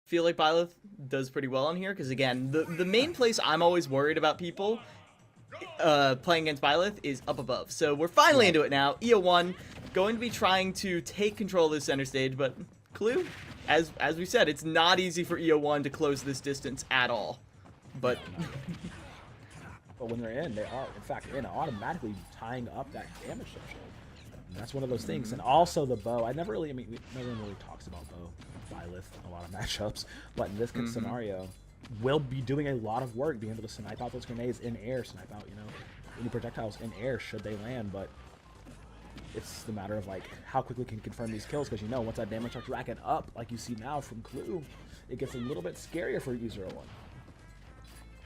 feel like Byleth does pretty well on here, because again, the main place I'm always worried about people playing against Byleth is up above. So we're finally into it now. EO1 going to be trying to take control of the center stage, but Clue, as we said, it's not easy for EO1 to close this distance at all. But but when they're in, they are in fact automatically tying up that damage threshold. And that's one of those things. And also the bow. No one really talks about bow Byleth in a lot of matchups, but in this scenario, will be doing a lot of work being able to snipe out those grenades in air, snipe out, any projectiles in air should they land, but it's the matter of like how quickly can confirm these kills, because once that damage starts racking up like you see now from Clue, it gets a little bit scarier for E01.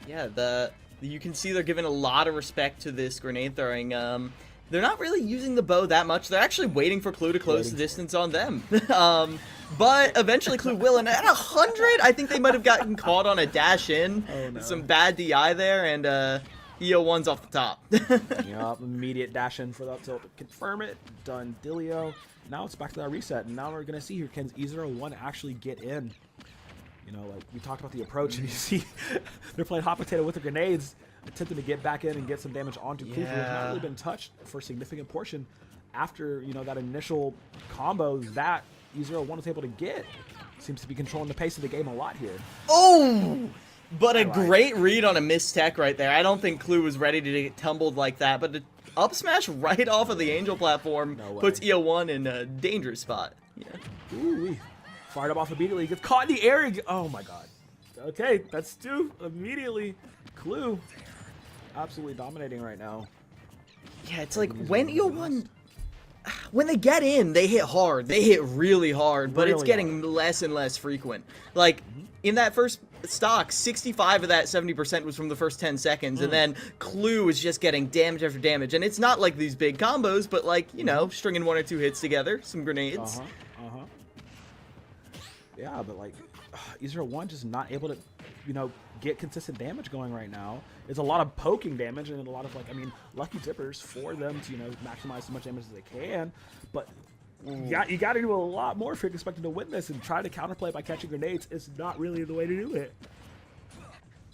Yeah, you can see they're giving a lot of respect to this grenade throwing. They're not really using the bow that much. They're actually waiting for Clue to close the distance on them. But eventually Clue will, and at 100, I think they might have gotten caught on a dash in. Oh, no. Some bad DI there, and EO1's off the top. Yep, immediate dash in for the up tilt to confirm it. Done, Dilio. Now it's back to that reset, and now we're going to see here, can E01 actually get in? Like we talked about the approach, and you see they're playing hot potato with the grenades, attempting to get back in and get some damage onto Clue, who has not really been touched for a significant portion after, that initial combo that E01 was able to get. Seems to be controlling the pace of the game a lot here. Oh! But a great read on a missed tech right there. I don't think Clue was ready to get tumbled like that, but the up smash right off of the Angel platform puts EO1 in a dangerous spot. Yeah. Ooh, fired up off immediately. Gets caught in the air. Oh my god. Okay, that's two immediately. Clue absolutely dominating right now. Yeah, it's like when EO1, when they get in, they hit hard. They hit really hard, but it's getting less and less frequent. Like, in that first stock, 65 of that 70% was from the first 10 seconds, and then Clue is just getting damage after damage. And it's not like these big combos, but like, stringing 1 or 2 hits together, some grenades. Yeah, but like, E01 just not able to, get consistent damage going right now. It's a lot of poking damage and a lot of lucky dippers for them to, maximize as much damage as they can. But you got to do a lot more if you're expecting to win this, and try to counterplay by catching grenades is not really the way to do it.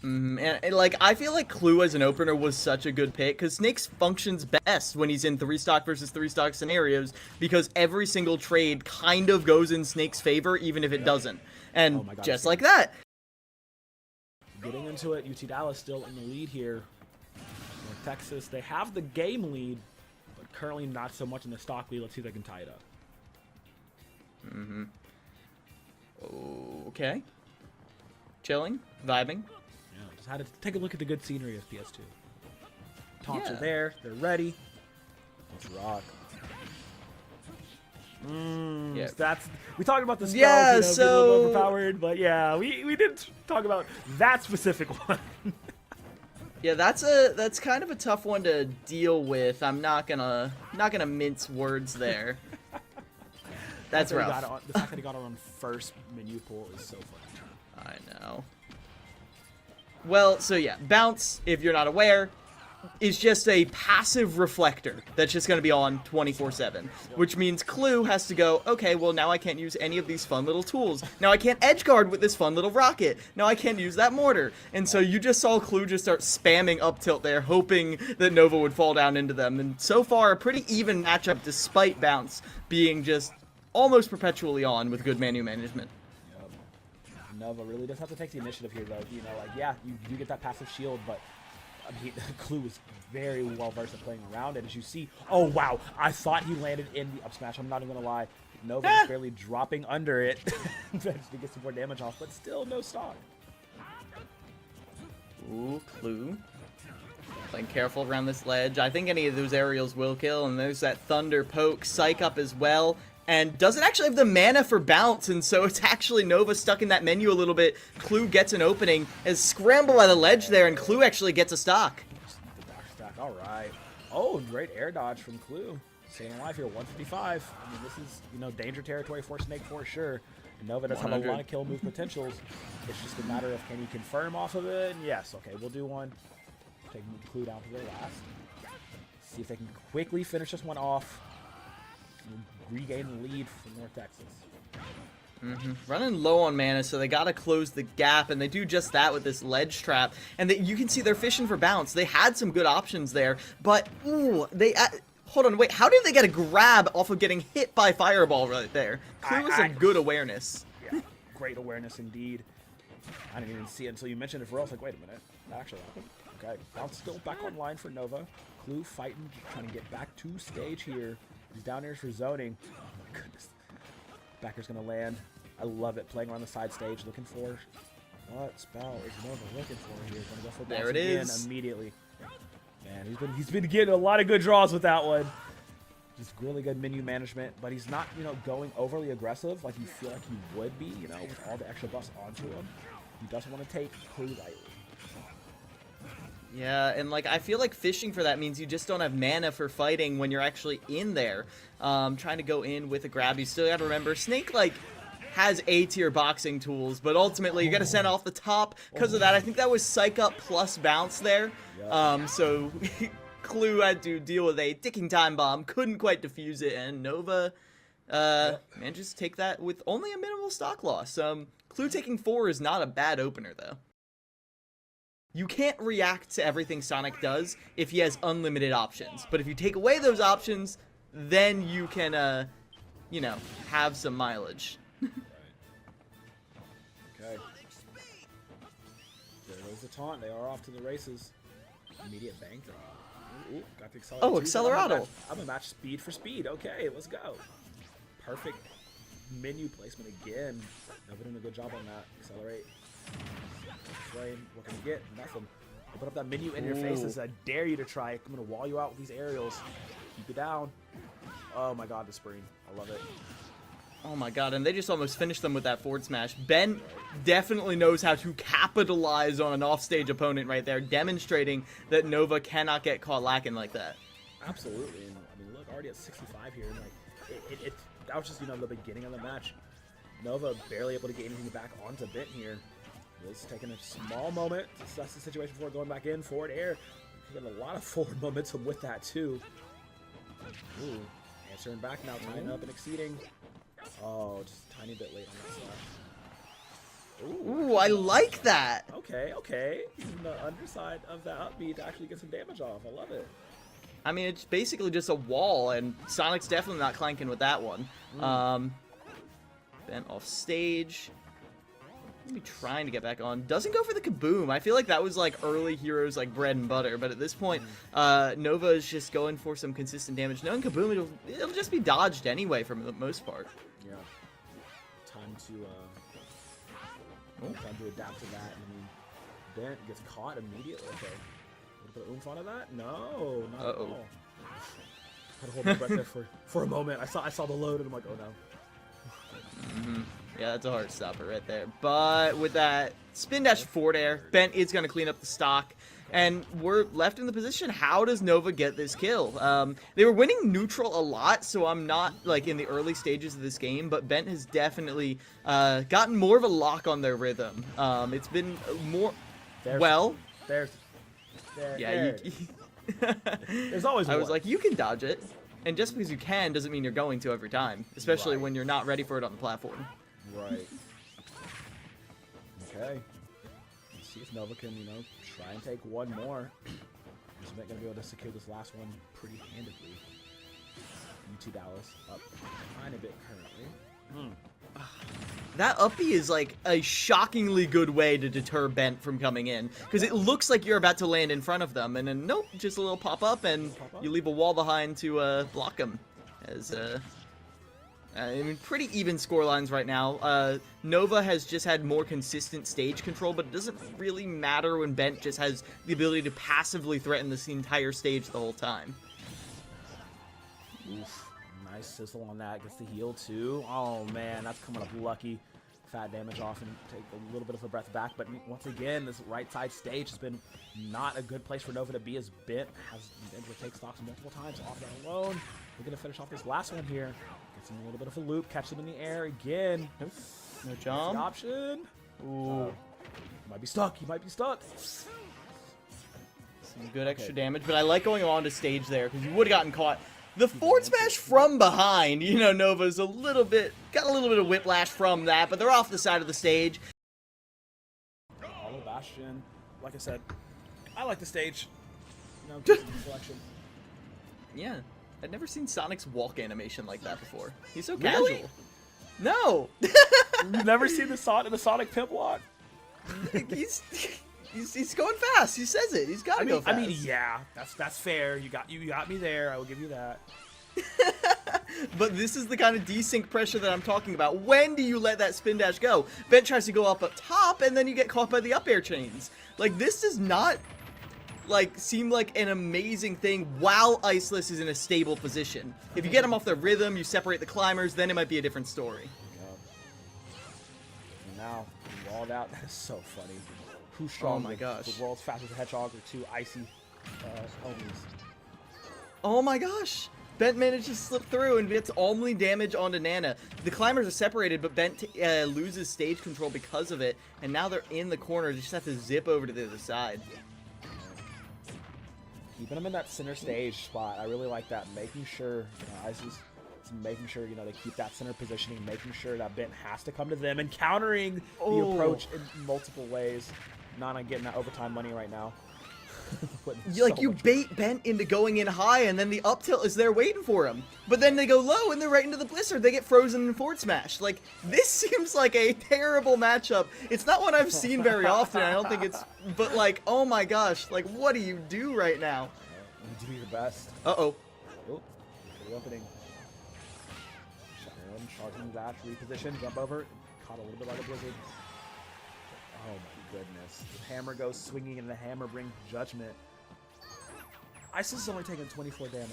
And like, I feel like Clue as an opener was such a good pick, because Snakes functions best when he's in 3-stock versus 3-stock scenarios, because every single trade kind of goes in Snake's favor, even if it doesn't. And just like that. Getting into it, UT Dallas still in the lead here. North Texas, they have the game lead, but currently not so much in the stock lead. Let's see if they can tie it up. Okay. Chilling, vibing. Yeah, just had to take a look at the good scenery of PS2. Taunts are there, they're ready. Let's rock. We talked about the spells, being a little overpowered, but we didn't talk about that specific one. Yeah, that's kind of a tough one to deal with. I'm not gonna mince words there. That's rough. The fact that he got it on first menu pull is so funny. I know. Well, so yeah, bounce, if you're not aware, is just a passive reflector that's just going to be on 24/7, which means Clue has to go, okay, well, now I can't use any of these fun little tools. Now I can't edge guard with this fun little rocket. Now I can't use that mortar. And so you just saw Clue just start spamming up tilt there, hoping that Nova would fall down into them. And so far, a pretty even matchup despite bounce being just almost perpetually on with good menu management. Nova really does have to take the initiative here, though. You do get that passive shield, but Clue is very well versed at playing around it. As you see, oh wow, I thought he landed in the up smash. I'm not even gonna lie. Nova is barely dropping under it to get some more damage off, but still no stock. Ooh, Clue. Playing careful around this ledge. I think any of those aerials will kill, and there's that thunder poke, psych up as well. And doesn't actually have the mana for bounce, and so it's actually Nova stuck in that menu a little bit. Clue gets an opening, is scrambled by the ledge there, and Clue actually gets a stock. The back stack, all right. Oh, great air dodge from Clue. Staying alive here, 155. I mean, this is, danger territory for Snake for sure. And Nova does have a lot of kill move potentials. It's just a matter of, can he confirm off of it? And yes, okay, we'll do one. Taking Clue down to the last. See if they can quickly finish this one off. Regain the lead from North Texas. Running low on mana, so they gotta close the gap, and they do just that with this ledge trap. And you can see they're fishing for bounce. They had some good options there, but ooh, hold on, wait. How did they get a grab off of getting hit by Fireball right there? Clearly some good awareness. Yeah, great awareness indeed. I didn't even see it until you mentioned it for real. I was like, wait a minute, that actually happened. Okay, bounce still back online for Nova. Clue fighting, trying to get back to stage here. He's down here for zoning. Oh my goodness. Backer's gonna land. I love it. Playing around the side stage, looking for what spell is Nova looking for here. Gonna go for there it again is. Immediately. Man, he's been getting a lot of good draws with that one. Just really good menu management, but he's not, you know, going overly aggressive like you feel like he would be, you know, with all the extra buffs onto him. He doesn't want to take Clue lightly. Yeah, and like I feel like fishing for that means you just don't have mana for fighting when you're actually in there. Trying to go in with a grab, you still gotta remember Snake like has A-tier boxing tools, but ultimately you gotta send off the top. Because of that, I think that was Psych Up plus bounce there. So Clue had to deal with a ticking time bomb, couldn't quite defuse it, and Nova manages to take that with only a minimal stock loss. Clue taking 4 is not a bad opener though. You can't react to everything Sonic does if he has unlimited options. But if you take away those options, then you can, you know, have some mileage. Okay. There goes the taunt. They are off to the races. Immediate bank throw. Ooh, got the accelerate. Oh, Accelerado. I'm gonna match speed for speed. Okay, let's go. Perfect menu placement again. Nova doing a good job on that. Accelerate. Flame. What can you get? Nothing. Open up that menu in your faces. I dare you to try it. I'm gonna wall you out with these aerials. Keep it down. Oh my god, the spring. I love it. Oh my god, and they just almost finished them with that forward smash. Ben definitely knows how to capitalize on an offstage opponent right there, demonstrating that Nova cannot get caught lacking like that. Absolutely, and I mean, look, already at 65 here, and like, that was just, you know, the beginning of the match. Nova barely able to get anything back onto Bent here. Liz taking a small moment to assess the situation before going back in. Forward air. You get a lot of forward momentum with that, too. Ooh, answering back now, tying up and exceeding. Oh, just a tiny bit late on that slash. Ooh, I like that. Okay, okay. Using the underside of that upbeat to actually get some damage off. I love it. I mean, it's basically just a wall, and Sonic's definitely not clanking with that one. Bent off stage. Maybe trying to get back on. Doesn't go for the kaboom. I feel like that was like early Heroes like bread and butter, but at this point, Nova is just going for some consistent damage. Knowing kaboom, it'll just be dodged anyway for the most part. Yeah. Time to adapt to that. I mean, Bent gets caught immediately. Okay. A little bit of oomph onto that? No, not at all. Had to hold my breath there for a moment. I saw the load and I'm like, oh no. Yeah, that's a hard stopper right there. But with that spin dash forward air, Bent is going to clean up the stock. And we're left in the position. How does Nova get this kill? They were winning neutral a lot, so I'm not like in the early stages of this game, but Bent has definitely gotten more of a lock on their rhythm. It's been more... There's always I was like, you can dodge it. And just because you can doesn't mean you're going to every time, especially when you're not ready for it on the platform. Right. Okay. Let's see if Nova can, you know, try and take one more. Is Bent gonna be able to secure this last one pretty handedly? UT Dallas up a tiny bit currently. That uppie is like a shockingly good way to deter Bent from coming in, because it looks like you're about to land in front of them, and then nope, just a little pop up, and you leave a wall behind to block them. As I mean, pretty even score lines right now. Nova has just had more consistent stage control, but it doesn't really matter when Bent just has the ability to passively threaten this entire stage the whole time. Oof. Nice sizzle on that. Gets the heal too. Oh man, that's coming up lucky. Fat damage off and take a little bit of a breath back. But once again, this right side stage has been not a good place for Nova to be, as Bent has been able to take stocks multiple times off that alone. We're going to finish off this last one here. Gets him a little bit of a loop. Catch him in the air again. Nope. No jump. Option. Ooh. He might be stuck. He might be stuck. Some good extra damage, but I like going on to stage there because you would have gotten caught The forward smash from behind, you know, Nova's got a little bit of whiplash from that, but they're off the side of the stage. Follow Bastion. Like I said, I like the stage. You know, just selection. Yeah, I'd never seen Sonic's walk animation like that before. He's so Really? casual. No. You've never seen the Sonic pimp walk? He's going fast. He says it. He's got to go fast. I mean, yeah, that's fair. You got me there. I will give you that. But this is the kind of desync pressure that I'm talking about. When do you let that spin dash go? Bent tries to go up top, and then you get caught by the up air chains. Like, this does not, like, seem like an amazing thing while Iceless is in a stable position. If you get him off the rhythm, you separate the climbers, then it might be a different story. And now, walled out. That is so funny. Who's strong? Oh my gosh. The world's fastest hedgehog or two icy homies. Oh my gosh. Bent managed to slip through and gets only damage onto Nana. The climbers are separated, but Bent loses stage control because of it. And now they're in the corner. They just have to zip over to the other side. Keeping them in that center stage spot. I really like that. Making sure, Isis, making sure, they keep that center positioning, making sure that Bent has to come to them and countering the approach in multiple ways. Nana getting that overtime money right now. You bait Bent into going in high, and then the up tilt is there waiting for him. But then they go low, and they're right into the blizzard. They get frozen and forward smash. Like, this seems like a terrible matchup. It's not one I've seen very often. I don't think it's... But, like, oh my gosh. Like, what do you do right now? You do your best. Uh-oh. Oh, the opening. Charging dash, reposition, jump over. Caught a little bit by the blizzard. Oh my goodness. The hammer goes swinging and the hammer brings judgment. Isis is only taking 24 damage.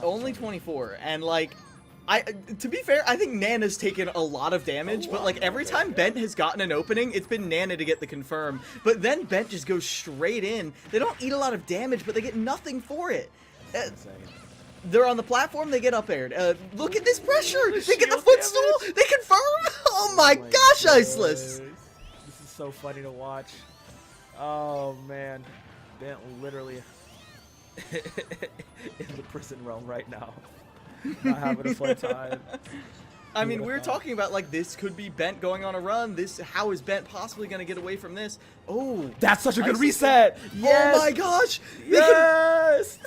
Only 24. And like, to be fair, I think Nana's taken a lot of damage, but like every time Bent has gotten an opening, it's been Nana to get the confirm. But then Bent just goes straight in. They don't eat a lot of damage, but they get nothing for it. They're on the platform, they get up aired. Look at this pressure! They get the footstool! They confirm! Oh my gosh, Iceless! This is so funny to watch. Oh man. Bent literally in the prison realm right now. Not having a fun time. I mean, we're talking about like this could be Bent going on a run. How is Bent possibly going to get away from this? Oh, that's such a good reset! Yes! Oh my gosh! Yes!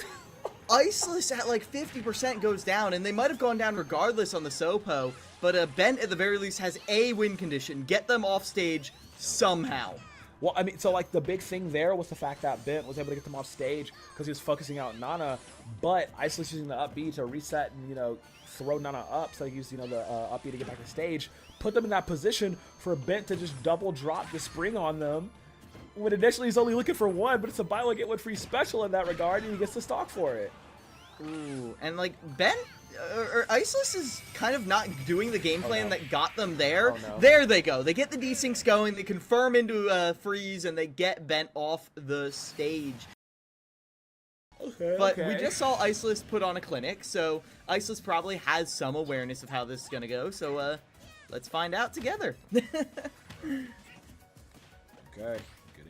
Iceless at like 50% goes down, and they might have gone down regardless on the Sopo, but Bent at the very least has a win condition. Get them off stage somehow. Well, I mean, so like the big thing there was the fact that Bent was able to get them off stage because he was focusing out Nana, but Iceless using the up B to reset and, throw Nana up, so he used, the up B to get back to stage, put them in that position for Bent to just double drop the spring on them. When initially he's only looking for one, but it's a buy one get one free special in that regard, and he gets the stock for it. Ooh, and like Bent or Iceless is kind of not doing the game plan that got them there. Oh, no. There they go. They get the desyncs going. They confirm into freeze, and they get Bent off the stage. But we just saw Iceless put on a clinic, so Iceless probably has some awareness of how this is gonna go. So let's find out together. Okay.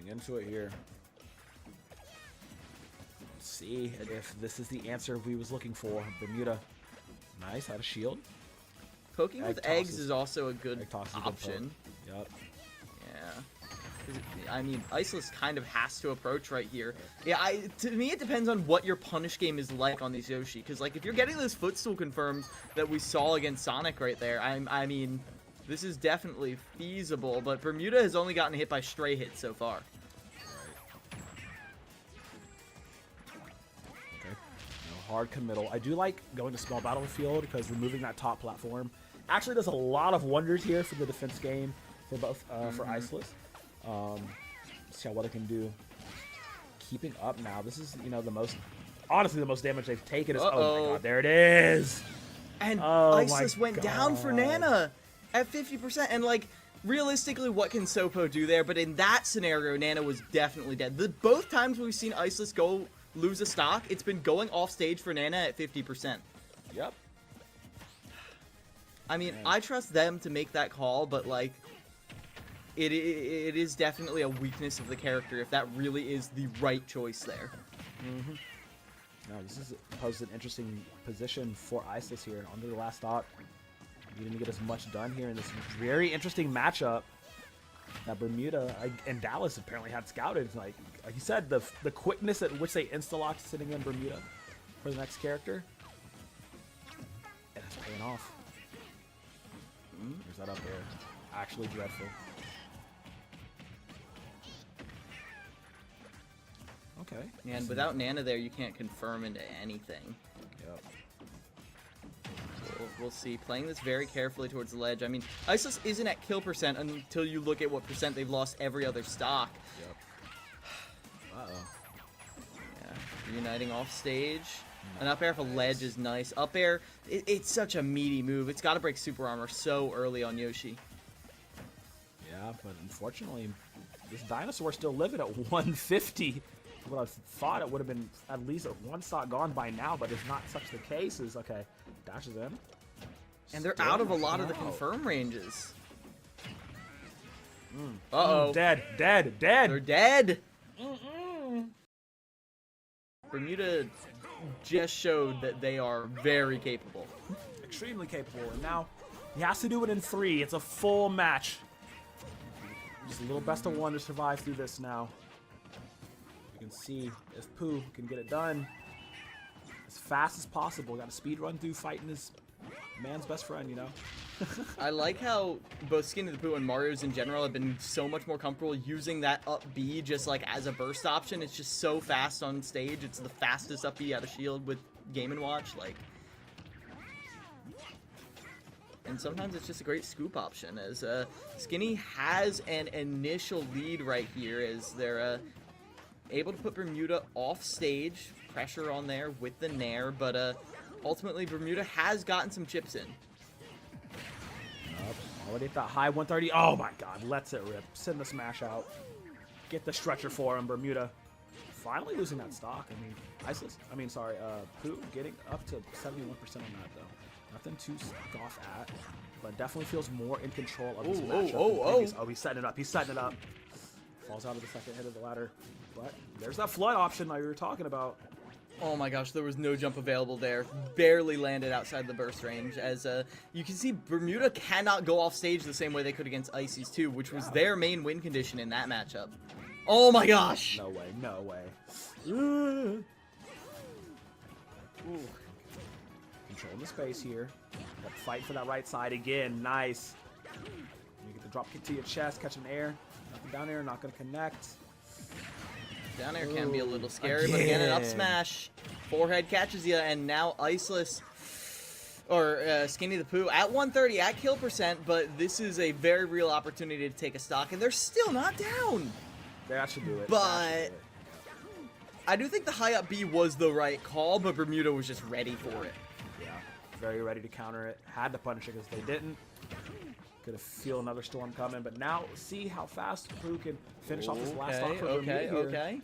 Into it here. Let's see if this is the answer we was looking for. Bermuda. Nice, had a shield. Poking with eggs is also a good option. Yep. Yeah. I mean, Iceless kind of has to approach right here. Yeah, to me it depends on what your punish game is like on these Yoshi. Because like if you're getting those footstool confirms that we saw against Sonic right there, I mean, this is definitely feasible, but Bermuda has only gotten hit by stray hits so far. Okay. Hard committal. I do like going to small battlefield because removing that top platform actually does a lot of wonders here for the defense game for both for Iceless. See how well it can do. Keeping up now. This is honestly the most damage they've taken is oh my god, there it is. And Iceless went down for Nana at 50%, and like realistically, what can Sopo do there? But in that scenario, Nana was definitely dead. Both times we've seen Iceless go lose a stock, it's been going off stage for Nana at 50%. Yep. I mean, I trust them to make that call, but like, it is definitely a weakness of the character if that really is the right choice there. No, this is poses an interesting position for Isis here under the last stock. Needing to get as much done here in this very interesting matchup that Bermuda and Dallas apparently had scouted. Like you said, the quickness at which they insta-locked sitting in Bermuda for the next character. And it's paying off. There's that up there. Actually dreadful. Okay. And without Nana there, you can't confirm into anything. Yep. We'll see. Playing this very carefully towards the ledge. I mean, Isis isn't at kill percent until you look at what percent they've lost every other stock. Yep. Uh-oh. Yeah. Reuniting off stage. An up air for ledge is nice. Up air, it's such a meaty move. It's got to break super armor so early on Yoshi. Yeah, but unfortunately, this dinosaur still living at 150. What I thought it would have been at least one stock gone by now, but it's not such the case. Is okay, dashes in. And they're out of a lot of the confirm ranges. Uh-oh. Dead. They're dead. Bermuda just showed that they are very capable. Extremely capable. And now he has to do it in 3. It's a full match. Just a little best of 1 to survive through this now. You can see if Pooh can get it done as fast as possible. Got a speed run through fighting his man's best friend, you know? I like how both Skinny the Pooh and Mario's in general have been so much more comfortable using that up B just like as a burst option. It's just so fast on stage. It's the fastest up B out of shield with Game & Watch. Like, and sometimes it's just a great scoop option as Skinny has an initial lead right here as they're able to put Bermuda off stage. Pressure on there with the Nair, but ultimately Bermuda has gotten some chips in. Already at that high 130. Oh my god, lets it rip. Send the smash out. Get the stretcher for him, Bermuda. Finally losing that stock. I mean, Pooh getting up to 71% on that though. Nothing to scoff at, but definitely feels more in control of his matchup. Oh, he's setting it up. He's setting it up. Falls out of the second hit of the ladder. But there's that flood option that you were talking about. Oh my gosh, there was no jump available there. Barely landed outside the burst range. As you can see, Bermuda cannot go off stage the same way they could against Ices 2, which was their main win condition in that matchup. Oh my gosh! No way, no way. Ooh. Controlling the space here. Got to fight for that right side again. Nice. You get the drop kick to your chest, catch an air. Nothing down there, not going to connect. Down air can be a little scary, but again, an up smash. Forehead catches you, and now Iceless, or Skinny the Pooh, at 130, at kill percent, but this is a very real opportunity to take a stock, and they're still not down. That should do it. But I do think the high up B was the right call, but Bermuda was just ready for it. Yeah, very ready to counter it. Had to punish it because they didn't. Could have feel another storm coming, but now see how fast Pooh can finish off this last stock for Bermuda here. Okay.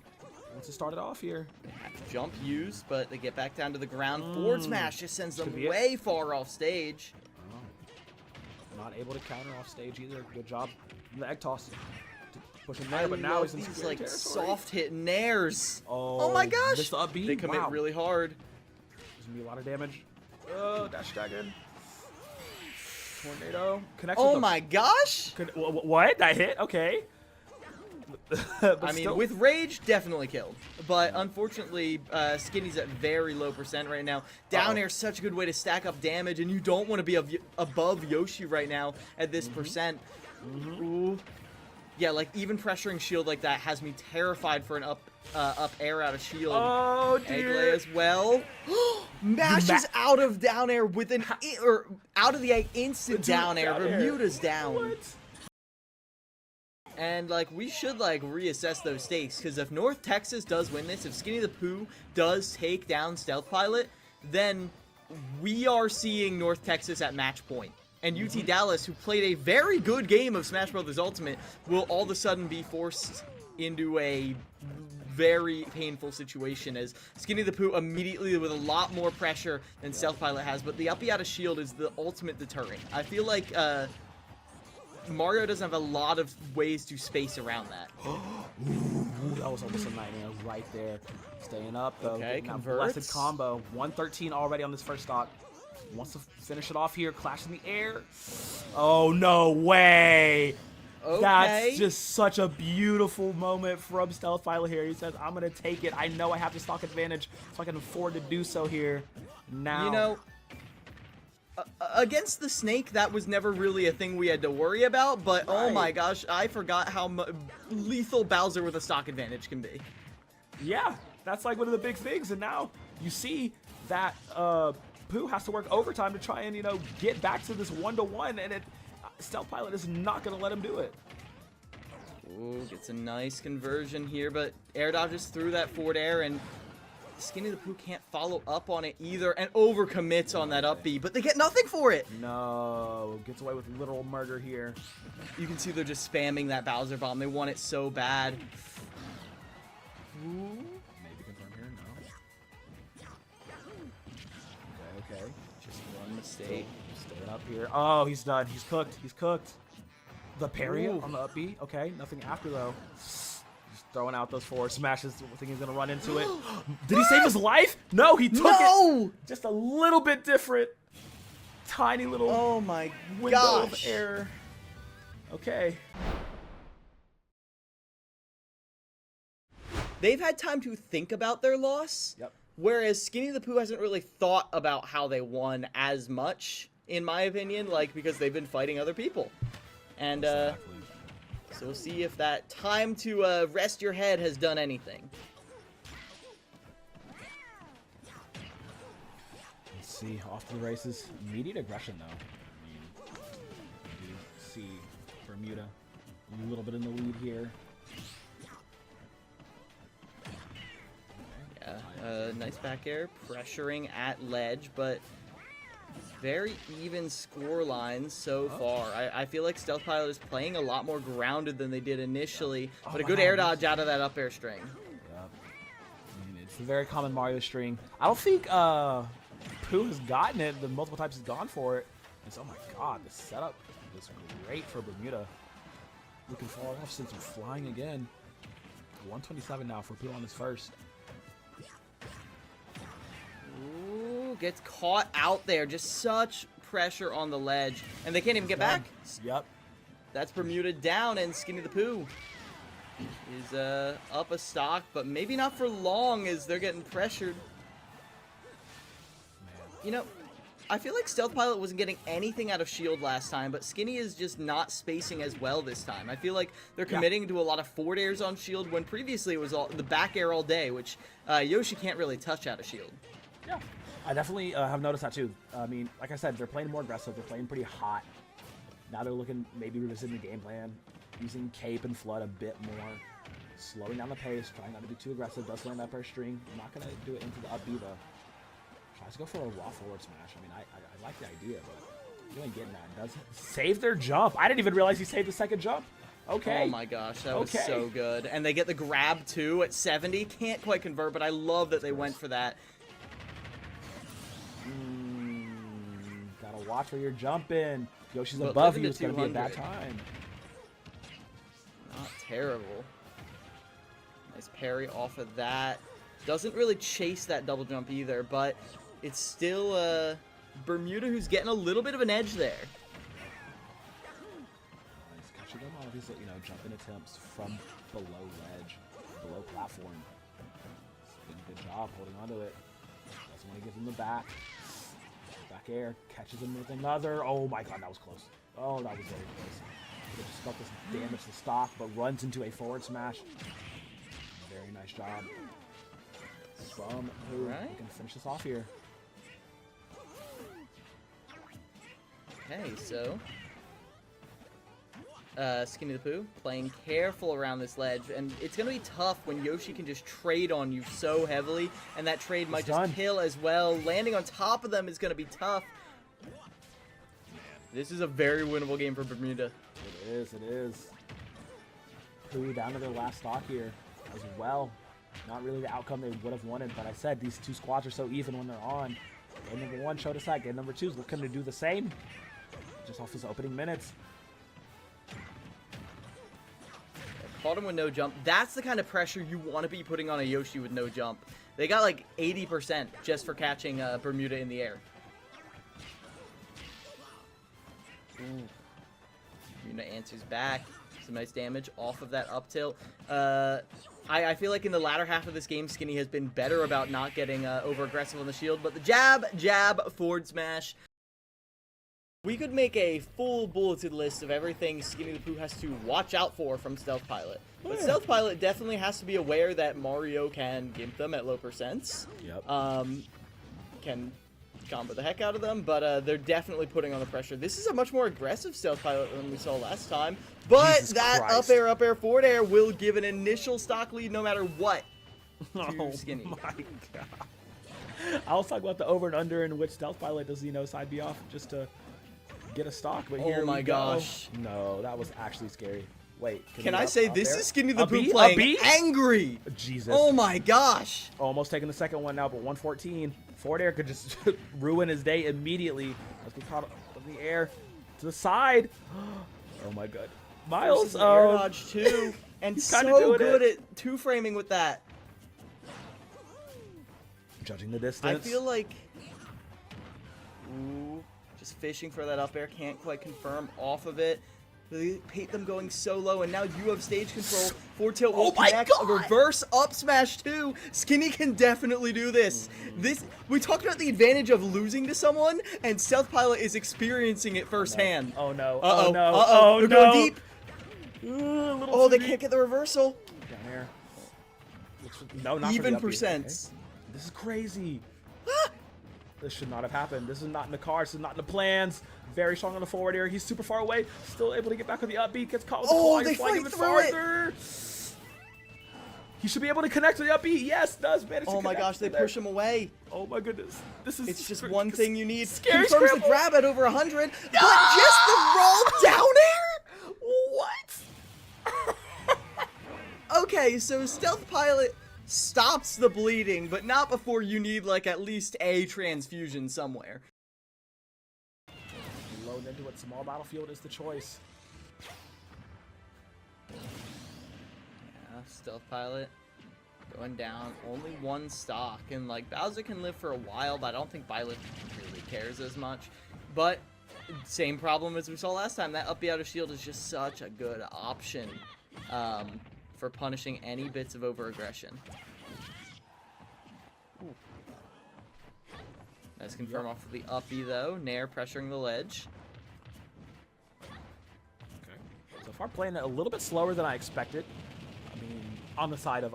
Once it started off here. They have to jump used, but they get back down to the ground. Forward smash just sends them be way far off stage. Oh. Not able to counter off stage either. Good job. The egg toss to push him there, but now he's in these scary like territory. soft hit nairs. Oh my gosh! This up B. They commit really hard. There's gonna be a lot of damage. Oh, dash dragon. Tornado. Connects Oh my gosh! What? That hit? Okay. I mean, with Rage, definitely killed. But unfortunately, Skinny's at very low percent right now. Down air is such a good way to stack up damage, and you don't want to be above Yoshi right now at this percent. Ooh. Yeah, like even pressuring shield like that has me terrified for an up air out of shield. Oh dear. Egglay as well. Mashes out of down air with an or out of the egg instant down air. Bermuda's down. What? And like we should like reassess those stakes because if North Texas does win this, if Skinny the Pooh does take down Stealth Pilot, then we are seeing North Texas at match point. And UT Dallas, who played a very good game of Smash Bros. Ultimate, will all of a sudden be forced into a very painful situation as Skinny the Pooh immediately with a lot more pressure than Stealth Pilot has. But the uppy out of shield is the ultimate deterrent. I feel like Mario doesn't have a lot of ways to space around that. Ooh, that was almost a nightmare right there. Staying up, though. Okay, Getting that converts. blessed combo. 113 already on this first stock. Wants to finish it off here. Clash in the air. Oh, no way. Okay. That's just such a beautiful moment from Stealth Pilot here. He says, I'm going to take it. I know I have the stock advantage, so I can afford to do so here. Now. You know, against the Snake, that was never really a thing we had to worry about, but oh Right. my gosh, I forgot how lethal Bowser with a stock advantage can be. Yeah, that's like one of the big things. And now you see that Pooh has to work overtime to try and, you know, get back to this 1-to-1, and Stealth Pilot is not going to let him do it. Ooh, gets a nice conversion here, but air dodges through that forward air, and Skinny the Pooh can't follow up on it either, and overcommits on that up B, but they get nothing for it. No, gets away with literal murder here. You can see they're just spamming that Bowser bomb. They want it so bad. Ooh. Maybe confirm here, no. Okay, okay. Just one mistake. Staying up here. Oh, he's done. He's cooked. He's cooked. The parry Ooh. on the up B. Okay, nothing after though. Just throwing out those forward smashes. Thinking he's gonna run into it. Did he save his life? No, he took it. Just a little bit different. Tiny little Oh my window of gosh. error. Okay. They've had time to think about their loss. Yep. Whereas Skinny the Pooh hasn't really thought about how they won as much, in my opinion, like, because they've been fighting other people. And, Exactly. so we'll see if that time to rest your head has done anything. Let's see. Off to the races. Immediate aggression, though. I mean, you see Bermuda a little bit in the lead here. Yeah, nice back air, pressuring at ledge, but very even score lines so far. I feel like Stealth Pilot is playing a lot more grounded than they did initially, but a good air dodge out of that up air string. Yep. I mean, it's a very common Mario string. I don't think Pooh has gotten it the multiple times he's gone for it. It's, oh my god, the setup is great for Bermuda. Looking far off since we're flying again. 127 now for Pooh on his first. Ooh, gets caught out there. Just such pressure on the ledge. And they can't even get back. Yep. That's Bermuda down, and Skinny the Pooh is up a stock, but maybe not for long as they're getting pressured. You know, I feel like Stealth Pilot wasn't getting anything out of shield last time, but Skinny is just not spacing as well this time. I feel like they're committing to a lot of forward airs on shield when previously it was all the back air all day, which Yoshi can't really touch out of shield. Yeah, I definitely have noticed that too. I mean, like I said, they're playing more aggressive. They're playing pretty hot. Now they're looking, maybe revisiting the game plan, using Cape and Flood a bit more, slowing down the pace, trying not to be too aggressive. Does learn that first string. Not going to do it into the up B though. Tries to go for a raw forward smash. I mean, I like the idea, but you ain't getting that. Does save their jump. I didn't even realize he saved the second jump. Okay. Oh my gosh, that was so good. And they get the grab too at 70. Can't quite convert, but I love that they went for that. Gotta watch where you're jumping. Yoshi's But above living you. to It's gonna be a bad 200. time. Not terrible. Nice parry off of that. Doesn't really chase that double jump either, but it's still Bermuda who's getting a little bit of an edge there. Nice catching them on these, you know, jumping attempts from below ledge, below platform. It's been a good job holding onto it. Doesn't want to give him the back. Back air, catches him with another. Oh my god, that was close. Oh, that was very close. They just felt this damage to stock, but runs into a forward smash. Very nice job. From who? Right. We can finish this off here. Okay, so Skinny the Pooh playing careful around this ledge, and it's gonna be tough when Yoshi can just trade on you so heavily, and that trade might just kill as well. Landing on top of them is gonna be tough. This is a very winnable game for Bermuda. It is, it is. Pooh down to their last stock here as well. Not really the outcome they would have wanted, but I said these two squads are so even when they're on. Game number one showed us that. Game number two is looking to do the same. Just off his opening minutes. Caught him with no jump. That's the kind of pressure you want to be putting on a Yoshi with no jump. They got like 80% just for catching Bermuda in the air. Ooh. Bermuda answers back. Some nice damage off of that up tilt. I feel like in the latter half of this game, Skinny has been better about not getting over aggressive on the shield, but the jab, forward smash. We could make a full bulleted list of everything Skinny the Pooh has to watch out for from Stealth Pilot. But Stealth Pilot definitely has to be aware that Mario can gimp them at low percents. Yep. Can combo the heck out of them, but they're definitely putting on the pressure. This is a much more aggressive Stealth Pilot than we saw last time, but Jesus that Christ. up air, forward air will give an initial stock lead no matter what to Skinny. Oh my god. I was talking about the over and under in which Stealth Pilot does, you know, side B off just to get a stock, but here Oh my we go. gosh. No, that was actually scary. Wait, Can we I up say this air? is Skinny the A Pooh B? A playing B? angry? Jesus. Oh my gosh. Almost taking the second one now, but 114. Forward air could just ruin his day immediately. Let's get caught up in the air to the side. Oh my god. Miles, Versus an air dodge too, and he's kinda so doing good it. at two-framing with that. Judging the distance. I feel like, ooh, just fishing for that up air, can't quite confirm off of it. They hate them going so low, and now you have stage control. Forward tilt will connect. A reverse up smash too. Skinny can definitely do this. We talked about the advantage of losing to someone, and Stealth Pilot is experiencing it firsthand. Oh no. Uh-oh. Oh no. Uh-oh. Oh They're no. going deep. Oh, they can't get the reversal. Down here. No, not for Even the up B. percents. Okay. This is crazy. This should not have happened. This is not in the cards. This is not in the plans. Very strong on the forward air. He's super far away. Still able to get back on the up B. Gets caught with the claw. they He's flying fight even through it. farther. He should be able to connect to the up B. Yes, does manage to Oh my connect gosh, they there. push him away. Oh my goodness. This is It's just one thing you need. Scary Confirms the scramble. grab at over 100, but just the roll down air? What? Okay, so Stealth Pilot stops the bleeding, but not before you need like at least a transfusion somewhere. Load into it. Small battlefield is the choice. Yeah, Stealth Pilot going down. Only one stock, and like Bowser can live for a while, but I don't think Byleth really cares as much. But same problem as we saw last time. That up B out of shield is just such a good option for punishing any bits of over-aggression. Let's confirm off of the up B though. Nair pressuring the ledge. Okay. So far playing it a little bit slower than I expected. I mean, on the side of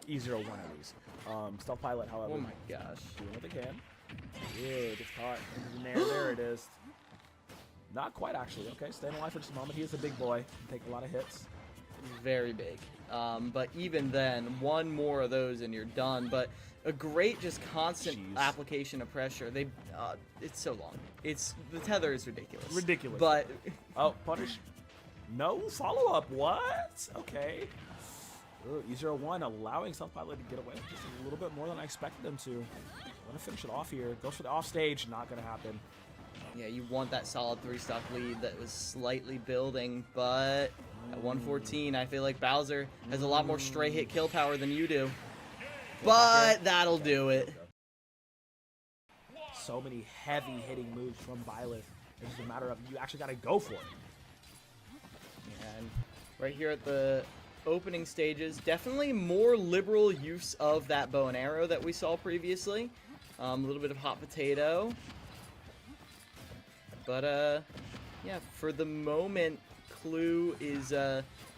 E01 at least. Stealth Pilot, however, Oh my gosh. doing what they can. Yeah, gets caught into the Nair. There it is. Not quite actually. Okay, staying alive for just a moment. He is a big boy. Can take a lot of hits. Very big. But even then, one more of those and you're done. But a great, just constant application of pressure. It's so long. The tether is ridiculous. Ridiculous. But Oh, punish. No follow-up. What? Okay. Ooh, E01 allowing Stealth Pilot to get away just a little bit more than I expected them to. Want to finish it off here. Goes for the off stage. Not going to happen. yeah, you want that solid 3-stock lead that was slightly building, but at 114, I feel like Bowser has a lot more stray hit kill power than you do. But that'll do it. So many heavy hitting moves from Byleth. It's just a matter of you actually got to go for it. And right here at the opening stages, definitely more liberal use of that bow and arrow that we saw previously. A little bit of hot potato. But, yeah, for the moment, Clue is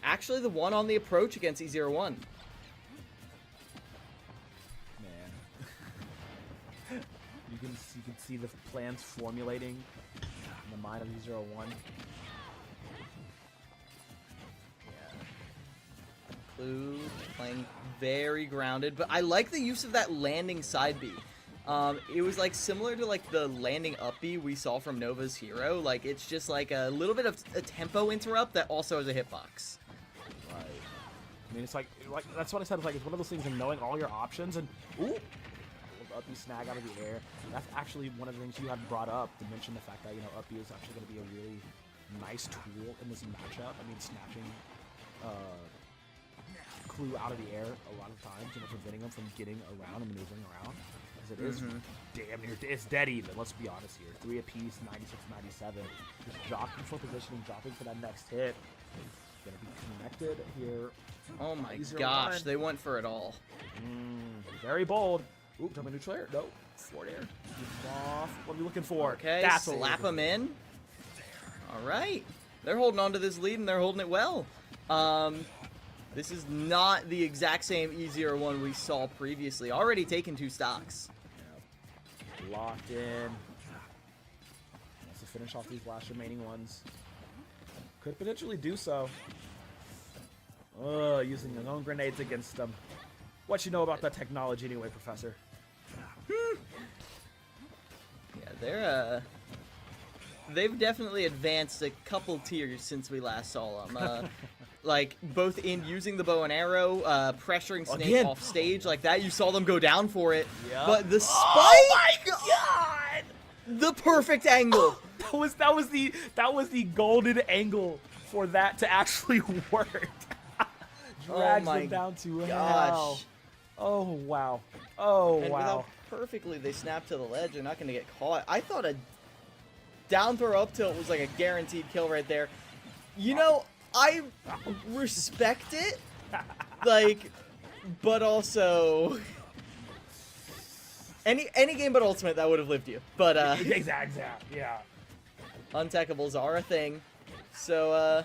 actually the one on the approach against E01. Man. you can see the plans formulating in the mind of E01. Clue playing very grounded, but I like the use of that landing side B. It was like similar to like the landing up B we saw from Nova's Hero. Like it's just like a little bit of a tempo interrupt that also has a hitbox. Right. I mean, it's like that's what I said. It's like it's one of those things of knowing all your options and ooh, up B snag out of the air. That's actually one of the things you had brought up to mention the fact that up B is actually going to be a really nice tool in this matchup. I mean, snatching Clue out of the air a lot of times, preventing them from getting around and maneuvering around. As it is damn near, it's dead even. Let's be honest here. 3 apiece, 96-97. Just jockeying for positioning, dropping for that next hit. Gonna be connected here. Oh my gosh, they went for it all. Very bold. Ooh, jumping neutral air. No, forward air. Off. What are we looking for? Okay, that's slap them in. All right, they're holding on to this lead and they're holding it well. This is not the exact same E01 we saw previously. Already taken 2 stocks. Yeah. Locked in. Wants to finish off these last remaining ones. Could potentially do so. Using his own grenades against them. What you know about that technology anyway, Professor? Yeah, they've definitely advanced a couple tiers since we last saw them. Like, both in using the bow and arrow, pressuring Snake off stage like that. You saw them go down for it. Yep. But the spike! Oh my god! The perfect angle! That was the golden angle for that to actually work. Drags them down to hell. Oh, wow. Oh, and wow. And how perfectly they snapped to the ledge, they're not going to get caught. I thought a down throw up tilt was like a guaranteed kill right there. You know, I respect it, like, but also any game but Ultimate that would have lived you. But exactly, yeah. Unteckables are a thing, so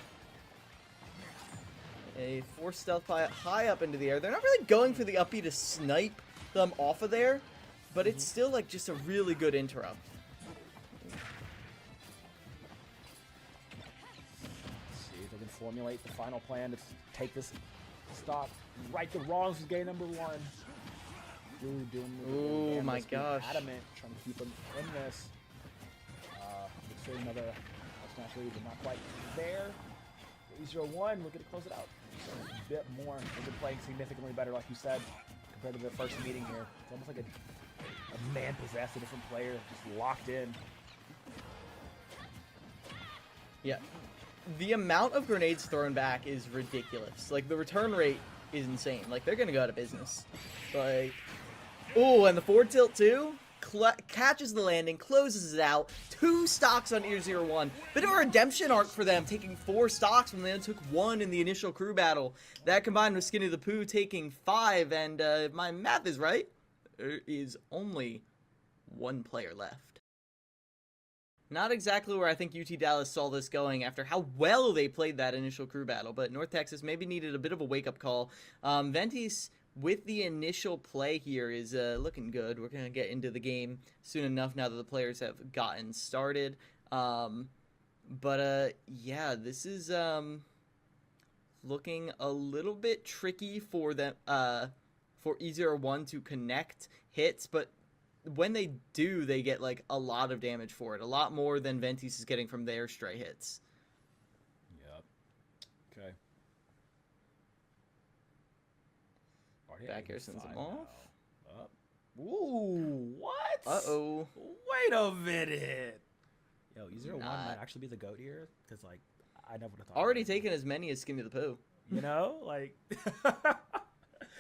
a forced stealth pilot high up into the air. They're not really going for the up B to snipe them off of there, but it's still like just a really good interrupt. Formulate the final plan to take this stock, right the wrongs of game number 1. Oh my gosh. Adamant, trying to keep him in this. Looks like another smash lead, but not quite there. E01, looking to close it out. A bit more. They've been playing significantly better, like you said, compared to the first meeting here. It's almost like a man possessed, a different player, just locked in. Yeah. The amount of grenades thrown back is ridiculous. Like, the return rate is insane. Like, they're gonna go out of business. Like, oh, and the forward tilt too? Catches the landing, closes it out. 2 stocks on E01. Bit of a redemption arc for them, taking 4 stocks when they only took 1 in the initial crew battle. That combined with Skinny the Pooh taking 5, and if my math is right, there is only 1 player left. Not exactly where I think UT Dallas saw this going after how well they played that initial crew battle, but North Texas maybe needed a bit of a wake-up call. Ventis, with the initial play here, is looking good. We're going to get into the game soon enough now that the players have gotten started. Yeah, this is looking a little bit tricky for them, for E01 to connect hits, but when they do, they get like a lot of damage for it. A lot more than Ventis is getting from their stray hits. Yep. Okay. Back air sends them off. Up. Ooh, what? Uh-oh. Wait a minute. Yo, E01 might actually be the GOAT here, because, like, I never would have thought. Already taken as many as Skinny the Pooh. You know? Like,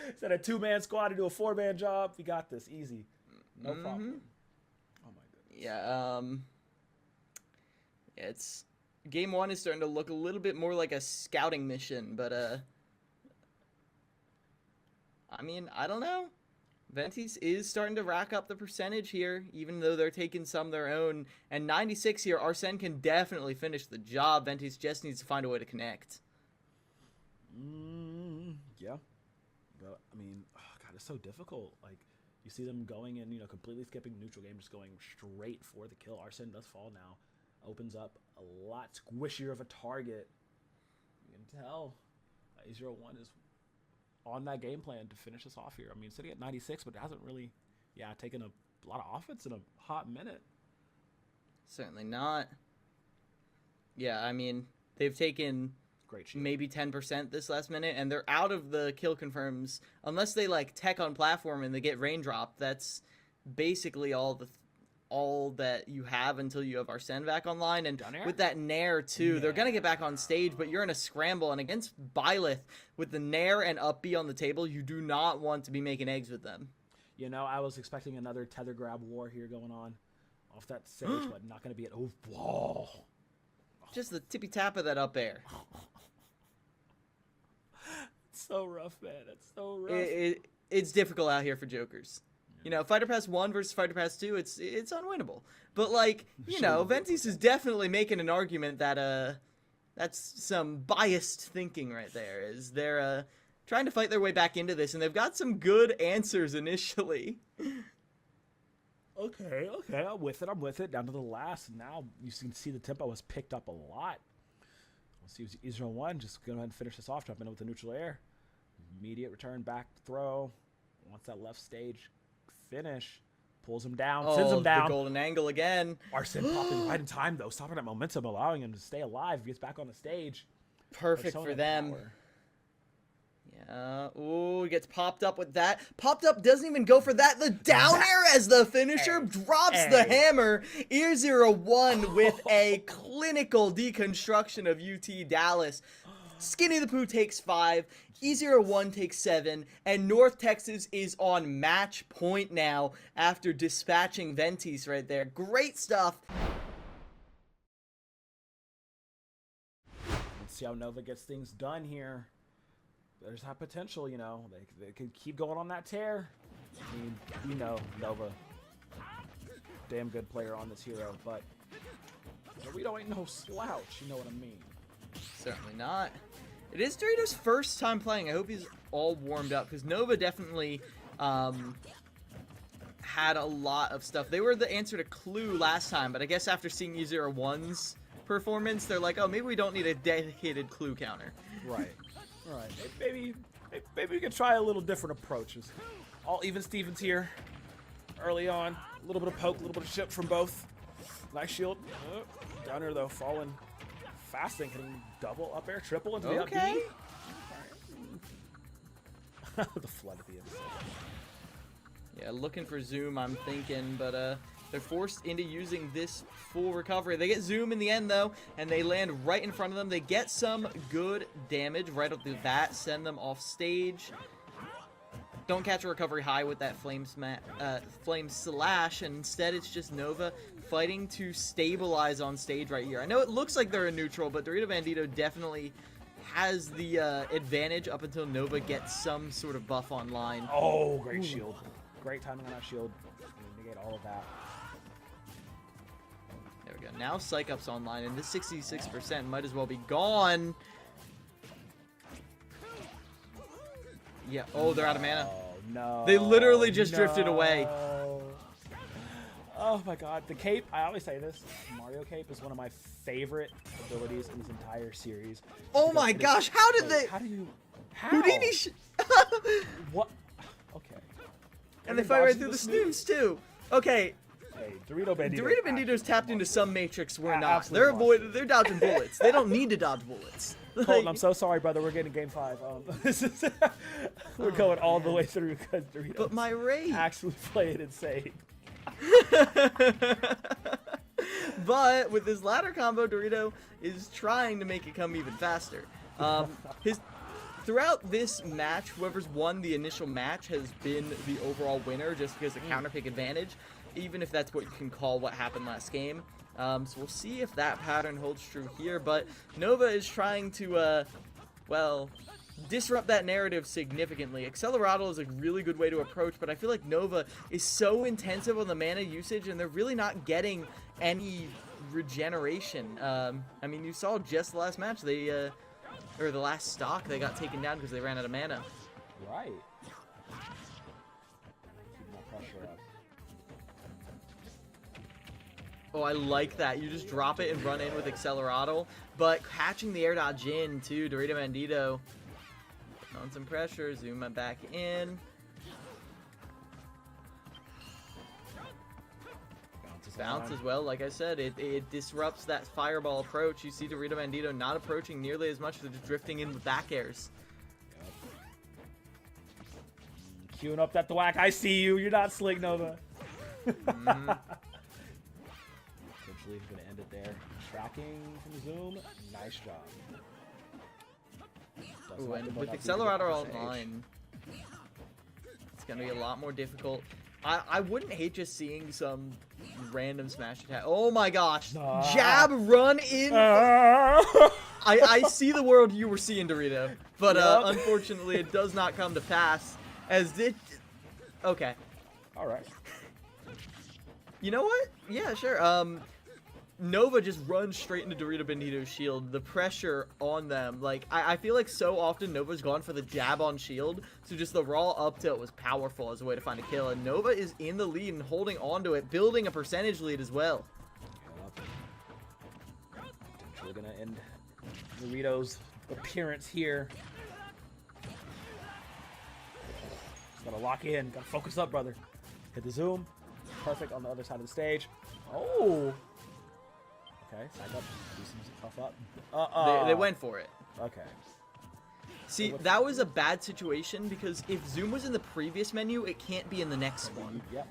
instead of a 2-man squad to do a 4-man job, we got this. Easy. No problem. Oh my goodness. Yeah, it's game 1 is starting to look a little bit more like a scouting mission, but I mean, I don't know. Ventis is starting to rack up the percentage here, even though they're taking some of their own. And 96 here, Arsene can definitely finish the job. Ventis just needs to find a way to connect. Yeah. But, I mean, God, it's so difficult. Like, you see them going and, completely skipping neutral game, just going straight for the kill. Arsene does fall now. Opens up a lot squishier of a target. You can tell E01 is on that game plan to finish us off here. I mean, sitting at 96, but it hasn't really, taken a lot of offense in a hot minute. Certainly not. Yeah, I mean, they've taken maybe 10% this last minute, and they're out of the kill confirms. Unless they, like, tech on platform and they get raindrop, that's basically all all that you have until you have Arsene back online. And Down air? with that Nair too, they're going to get back on stage, but you're in a scramble. And against Byleth, with the Nair and up B on the table, you do not want to be making eggs with them. You know, I was expecting another tether grab war here going on off that stage, but not going to be it. Oh, whoa. Just the tippy tap of that up air. It's so rough, man. It's so rough. It's difficult out here for jokers. You know, Fighter Pass 1 versus Fighter Pass 2, it's unwinnable. But, like, you know, Ventis is definitely making an argument that, that's some biased thinking right there. Is they're, trying to fight their way back into this, and they've got some good answers initially. Okay, I'm with it. Down to the last. Now you can see the tempo has picked up a lot. We'll see if Israel 1. Just go ahead and finish this off. Jump in with the neutral air. Immediate return, back throw. Wants that left stage finish. Pulls him down, sends him down. The golden angle again. Arsene popping right in time, though. Stopping that momentum, allowing him to stay alive. Gets back on the stage. Perfect for them. Yeah. Ooh, he gets popped up with that. Popped up, doesn't even go for that. The down air as the finisher drops the hammer. Ear01 with a clinical deconstruction of UT Dallas. Skinny the Pooh takes 5, E01 takes 7, and North Texas is on match point now after dispatching Ventis right there. Great stuff. Let's see how Nova gets things done here. There's that potential, you know. They could keep going on that tear. I mean, you know, Nova, damn good player on this hero, but we don't ain't no slouch, you know what I mean. Certainly not. It is Dorito's first time playing. I hope he's all warmed up, because Nova definitely had a lot of stuff. They were the answer to Clue last time, but I guess after seeing E01's performance, they're like, oh, maybe we don't need a dedicated Clue counter. Right. Right. Maybe we could try a little different approaches. All even Stevens here. Early on. A little bit of poke, a little bit of chip from both. Nice shield. Down here, though, falling fast and hitting double up air, triple into the up B. The flood at the end. Yeah, looking for Zoom, I'm thinking, but they're forced into using this full recovery. They get Zoom in the end, though, and they land right in front of them. They get some good damage right off the bat, send them off stage. Don't catch a recovery high with that flame slash, and instead it's just Nova fighting to stabilize on stage right here. I know it looks like they're in neutral, but Dorito Bandito definitely has the advantage up until Nova gets some sort of buff online. Oh, great shield. Great timing on that shield. Negate all of that. There we go. Now Psych Up's online, and this 66% might as well be gone. Yeah. Oh, they're out of mana. No. They literally just drifted away. Oh my god. The cape, I always say this, Mario cape is one of my favorite abilities in this entire series. Oh my gosh, how did they... How do you... How? Houdini What? Okay. And they fight right through the snooze, too. Okay. Hey, Dorito Bandito. Dorito Bandito's tapped into some matrix we're not. Absolutely They're dodging bullets. They don't need to dodge bullets. Colton, I'm so sorry, brother. We're getting game 5. We're going all the way through because Dorito. But my rage actually played insane. But with his ladder combo, Dorito is trying to make it come even faster. Throughout this match, whoever's won the initial match has been the overall winner, just because of counterpick advantage, even if that's what you can call what happened last game. So we'll see if that pattern holds true here, but Nova is trying to, well, disrupt that narrative significantly. Accelerado is a really good way to approach, but I feel like Nova is so intensive on the mana usage, and they're really not getting any regeneration. I mean, you saw just the last match, they, or the last stock, they got taken down because they ran out of mana. Right. Keep that pressure up. Oh, I like that. You just drop it and run in with Accelerado, but catching the air dodge in, too. Dorito Bandito on some pressure, zoom it back in. Bounce as well, like I said, it disrupts that fireball approach. You see Dorito Bandito not approaching nearly as much, they're just drifting in with back airs. Yep. Queuing up that thwack, I see you, you're not Sling Nova. eventually. I'm gonna end it there. Tracking from Zoom. Nice job. Ooh, and with Accelerator online, it's gonna be a lot more difficult. I wouldn't hate just seeing some random smash attack. Oh my gosh! Jab run in. I see the world you were seeing, Dorito, but unfortunately it does not come to pass. As it. Okay. All right. You know what? Yeah, sure. Nova just runs straight into Dorito Benito's shield. The pressure on them, like, I feel like so often Nova's gone for the jab on shield, so just the raw up tilt was powerful as a way to find a kill, and Nova is in the lead and holding on to it, building a percentage lead as well. We're gonna end Dorito's appearance here. Just gotta lock in, gotta focus up, brother. Hit the zoom. Perfect on the other side of the stage. Oh! Okay, side up. Do some tough up. They went for it. Okay. See, that was a bad situation because if Zoom was in the previous menu, it can't be in the next one. Yep.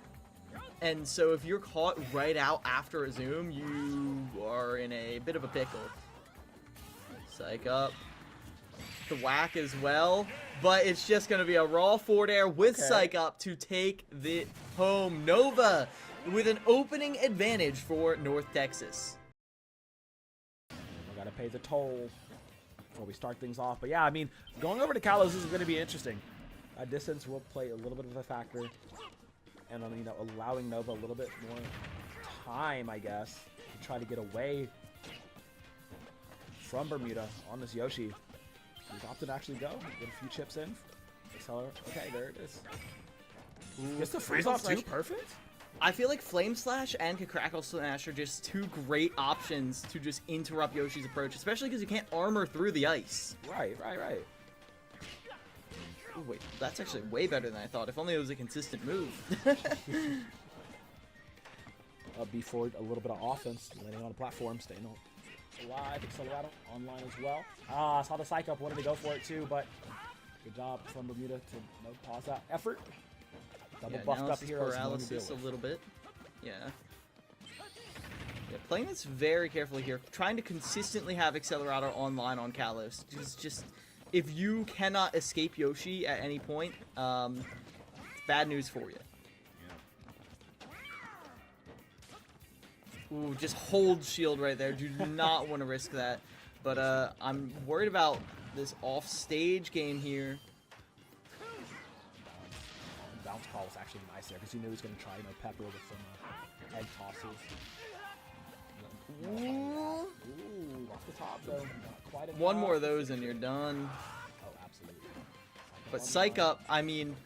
And so if you're caught right out after a Zoom, you are in a bit of a pickle. Psych up. The whack as well. But it's just going to be a raw forward air with Psych up to take the home. Nova with an opening advantage for North Texas. We got to pay the toll before we start things off. But yeah, I mean, going over to Kalos is going to be interesting. Distance will play a little bit of a factor. And, you know, allowing Nova a little bit more time, I guess, to try to get away from Bermuda on this Yoshi. He's opted to actually go. Get a few chips in. Accelerate. Okay, there it is. Gets the freeze off too. Perfect. I feel like Flame Slash and Crackle Slash are just two great options to just interrupt Yoshi's approach, especially because you can't armor through the ice. Right. Ooh, wait, that's actually way better than I thought. If only it was a consistent move. Before a little bit of offense, landing on a platform, staying alive. Accelerator online as well. Saw the psych up, wanted to go for it too, but good job from Bermuda to pause that effort. Double buffed up here. Paralysis a little bit. Yeah, playing this very carefully here. Trying to consistently have Accelerator online on Kalos. Just if you cannot escape Yoshi at any point, it's bad news for you. Ooh, just hold shield right there. Do not want to risk that. But I'm worried about this off-stage game here. Bounce call was actually nice there because he knew he was going to try, pepper with some egg tosses. Ooh, off the top though. Not quite enough. One more of those and you're done. Oh, absolutely. But Psych up, I mean,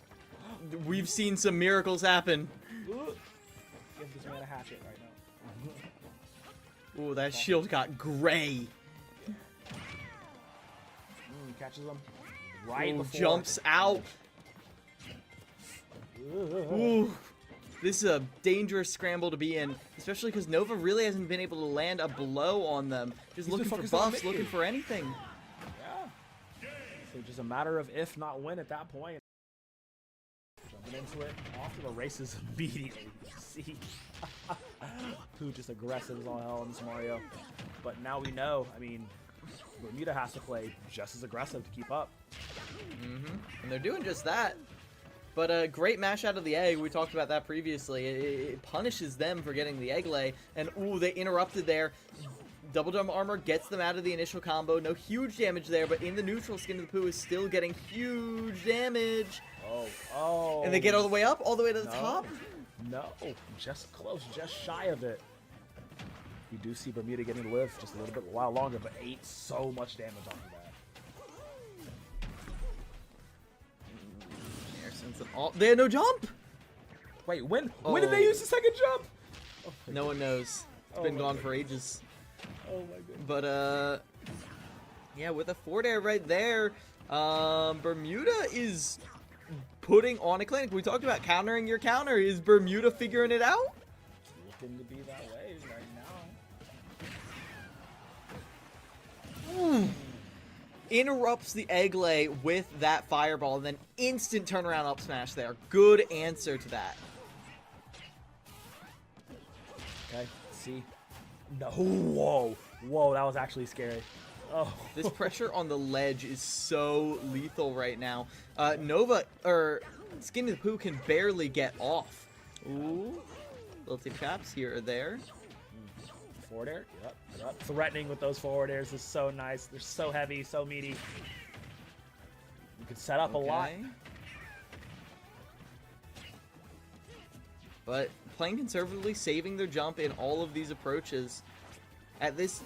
we've seen some miracles happen. Give this man a hatchet right now. Ooh, that shield got gray. Catches him right before. Jumps out. Ooh, this is a dangerous scramble to be in, especially because Nova really hasn't been able to land a blow on them. Just looking for buffs, looking for anything. Yeah. So just a matter of if, not when at that point. Jumping into it, off to the races immediately. See, who just aggressive as all hell in this Mario. But now we know. I mean, Bermuda has to play just as aggressive to keep up. And they're doing just that. But a great mash out of the egg. We talked about that previously. It punishes them for getting the egg lay. And ooh, they interrupted there. Double jump armor gets them out of the initial combo. No huge damage there, but in the neutral, Skin of the Poo is still getting huge damage. Oh. And they get all the way up, all the way to the top? No, just close, just shy of it. You do see Bermuda getting to live just a little bit a while longer, but ate so much damage off of that. They had no jump! Wait, when did they use the second jump? Oh, no one knows. It's been gone for ages. Oh my goodness. But, yeah, with a forward air right there, Bermuda is putting on a clinic. We talked about countering your counter. Is Bermuda figuring it out? It's looking to be that way right now. Interrupts the egg lay with that fireball, and then instant turnaround up smash there. Good answer to that. Okay, see. No, whoa, whoa, that was actually scary. Oh, This pressure on the ledge is so lethal right now. Nova, or Skinny the Pooh can barely get off. Ooh, little tip taps here or there. forward air, yep. Threatening with those forward airs is so nice. They're so heavy, so meaty. You can set up a lot. But playing conservatively, saving their jump in all of these approaches. At this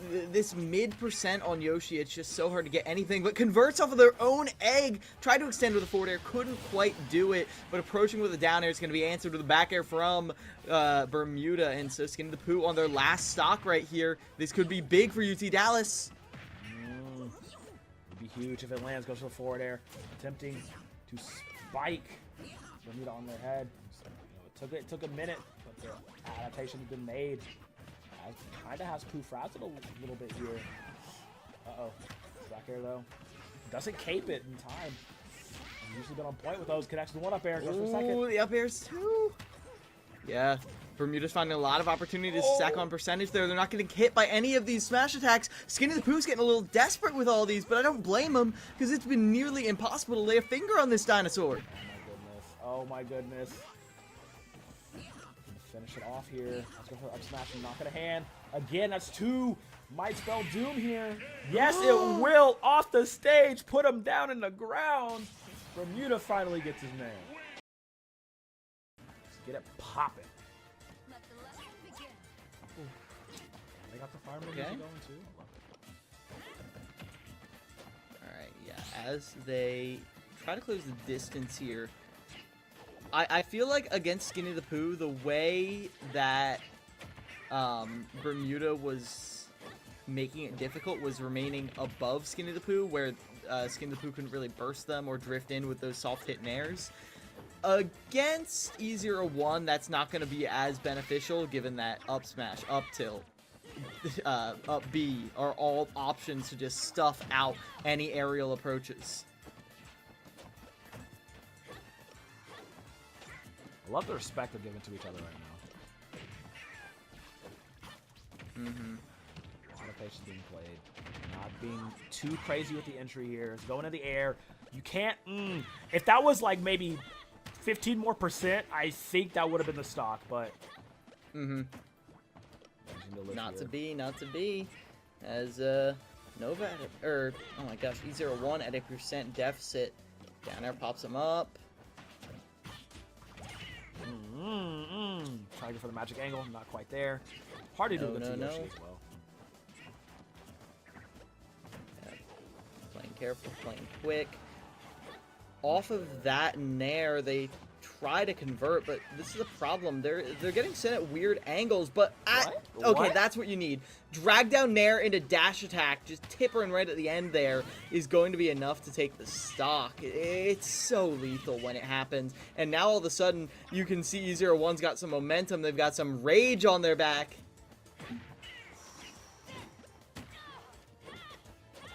mid percent on Yoshi, it's just so hard to get anything. But converts off of their own egg. Tried to extend with a forward air, couldn't quite do it. But approaching with a down air is going to be answered with a back air from Bermuda. And so Skinny the Pooh on their last stock right here. This could be big for UT Dallas. It'd be huge if it lands. Goes for the forward air, attempting to spike Bermuda on their head. So, it took a minute, but the adaptation has been made. Kind of has Pooh frazzled a little bit here. Uh-oh. Back air, though. Doesn't cape it in time. He's usually been on point with those. Connects to one up air. Goes for a second. Ooh, the up airs, too. Yeah. Bermuda's finding a lot of opportunity to stack on percentage there. They're not getting hit by any of these smash attacks. Skinny the Pooh's getting a little desperate with all these, but I don't blame him, because it's been nearly impossible to lay a finger on this dinosaur. Oh, my goodness. Finish it off here. Let's go for the up smash and knock it a hand. Again, that's 2. Might spell doom here. Yes, it will. Off the stage. Put him down in the ground. Bermuda finally gets his name. Let's get it popping. They got the fireman going too. Alright, yeah. As they try to close the distance here, I feel like against Skinny the Pooh, the way that Bermuda was making it difficult was remaining above Skinny the Pooh, where Skinny the Pooh couldn't really burst them or drift in with those soft hit nairs. Against E01, that's not going to be as beneficial, given that up smash, up tilt, up B are all options to just stuff out any aerial approaches. I love the respect they're giving to each other right now. A lot of patience being played. Not being too crazy with the entry here. It's going in the air. You can't... If that was like maybe 15% more, I think that would have been the stock, but... Not to be. As Nova at oh my gosh, E01 at a percent deficit. Down air pops him up. Trying to go for the magic angle, not quite there. Hard to do with the Yoshi as well. Yeah. Playing careful, playing quick. Off of that nair, they try to convert, but this is a problem. They're getting sent at weird angles, but okay, that's what you need. Drag down nair into dash attack, just tippering right at the end there is going to be enough to take the stock. It's so lethal when it happens, and now all of a sudden you can see E01's got some momentum. They've got some rage on their back.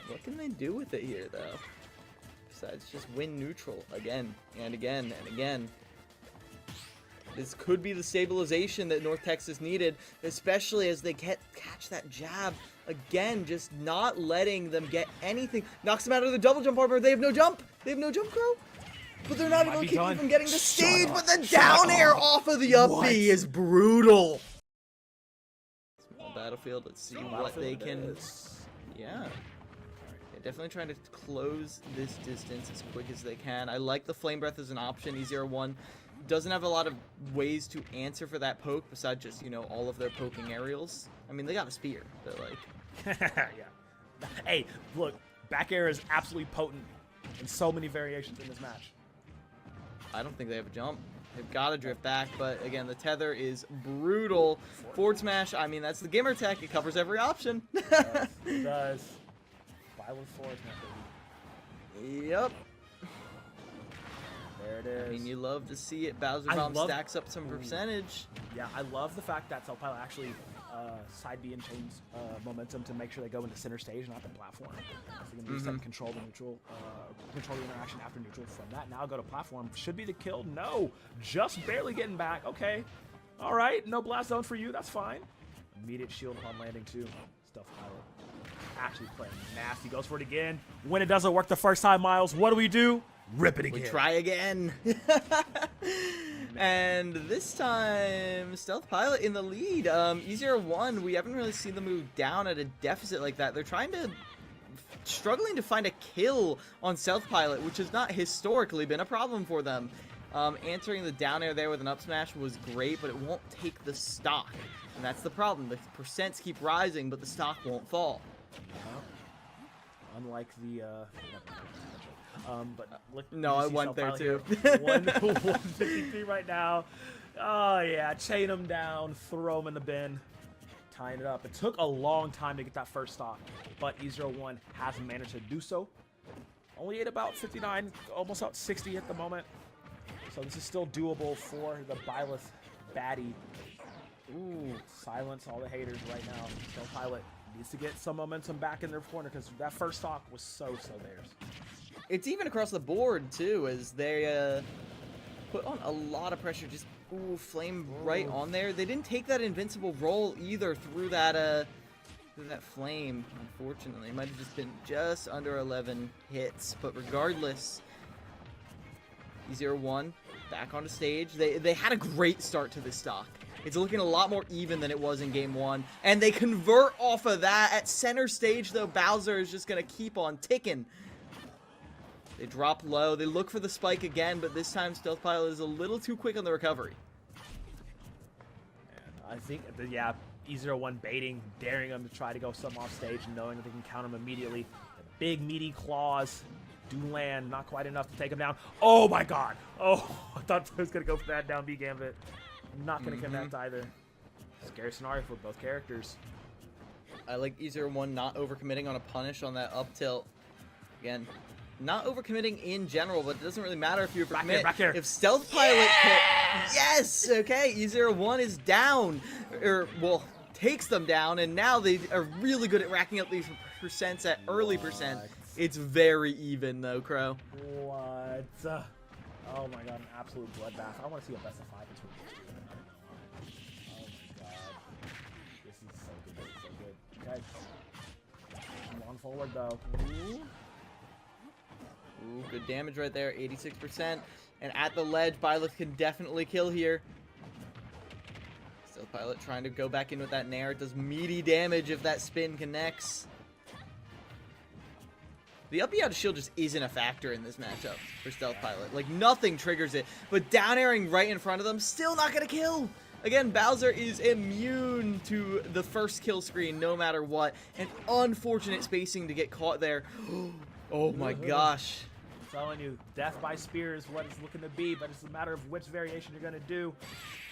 What can they do with it here, though? Besides just win neutral again and again and again. This could be the stabilization that North Texas needed, especially as they catch that jab. Again, just not letting them get anything. Knocks them out of the double jump armor. They have no jump. They have no jump, Crow. But they're not able to keep them from getting the stage. But the down air off of the up B is brutal. Small battlefield. Let's see what they can... Yeah. Definitely trying to close this distance as quick as they can. I like the Flame Breath as an option. E01 doesn't have a lot of ways to answer for that poke besides just, you know, all of their poking aerials. I mean, they got a spear, but like... Yeah. Hey, look, back air is absolutely potent in so many variations in this match. I don't think they have a jump. They've got to drift back, but again, the tether is brutal. Forward smash, I mean, that's the gamer tech. It covers every option. It does. Yep. There it is. I mean, you love to see it. Bowser Bomb stacks up some percentage. Yeah, I love the fact that Self Pilot actually side B and change momentum to make sure they go into center stage, not the platform. So you can reset and control the neutral, control the interaction after neutral from that. Now go to platform. Should be the kill. No, just barely getting back. Okay. All right, no blast zone for you. That's fine. Immediate shield upon landing too. Stealth Pilot actually playing nasty. Goes for it again. When it doesn't work the first time, Miles, what do? Rip it again. We try again. And this time, Stealth Pilot in the lead. E01, we haven't really seen them move down at a deficit like that. They're struggling to find a kill on Stealth Pilot, which has not historically been a problem for them. Answering the down air there with an up smash was great, but it won't take the stock. And that's the problem. The percents keep rising, but the stock won't fall. Unlike the... no, I went there too. 153 right now. Oh, yeah. Chain him down. Throw him in the bin. Tying it up. It took a long time to get that first stock, but E01 has managed to do so. Only at about 59, almost out 60 at the moment. So this is still doable for the Byleth baddie. Ooh, silence all the haters right now. Stealth Pilot needs to get some momentum back in their corner because that first stock was so theirs. It's even across the board, too, as they put on a lot of pressure. Just, flame right on there. They didn't take that invincible roll either through that flame, unfortunately. It might have just been just under 11 hits. But regardless, E01 back onto stage. They had a great start to this stock. It's looking a lot more even than it was in game 1. And they convert off of that. At center stage, though, Bowser is just going to keep on ticking. They drop low. They look for the spike again, but this time Stealth Pilot is a little too quick on the recovery. And I think, yeah, E01 baiting, daring them to try to go some off stage, knowing that they can counter him immediately. The big, meaty claws do land. Not quite enough to take him down. Oh, my God. Oh, I thought I was going to go for that down B gambit. Not going to connect either. Scary scenario for both characters. I like E01 not overcommitting on a punish on that up tilt. Again, not overcommitting in general, but it doesn't really matter if you overcommit. Back here. If Stealth Pilot yes! Okay, E01 is down. Takes them down, and now they are really good at racking up these percents at early percent. It's very even, though, Crow. What? Oh my God, an absolute bloodbath. I want to see a best of 5 between these two. Oh my God. This is so good. This is so good. Okay. Come on forward, though. Ooh, good damage right there, 86%. And at the ledge, Byleth can definitely kill here. Stealth Pilot trying to go back in with that nair. It does meaty damage if that spin connects. The up B out of shield just isn't a factor in this matchup for Stealth Pilot. Like, nothing triggers it. But down airing right in front of them, still not going to kill. Again, Bowser is immune to the first kill screen no matter what. And unfortunate spacing to get caught there. Oh my gosh. I'm telling you, death by spear is what it's looking to be, but it's a matter of which variation you're going to do.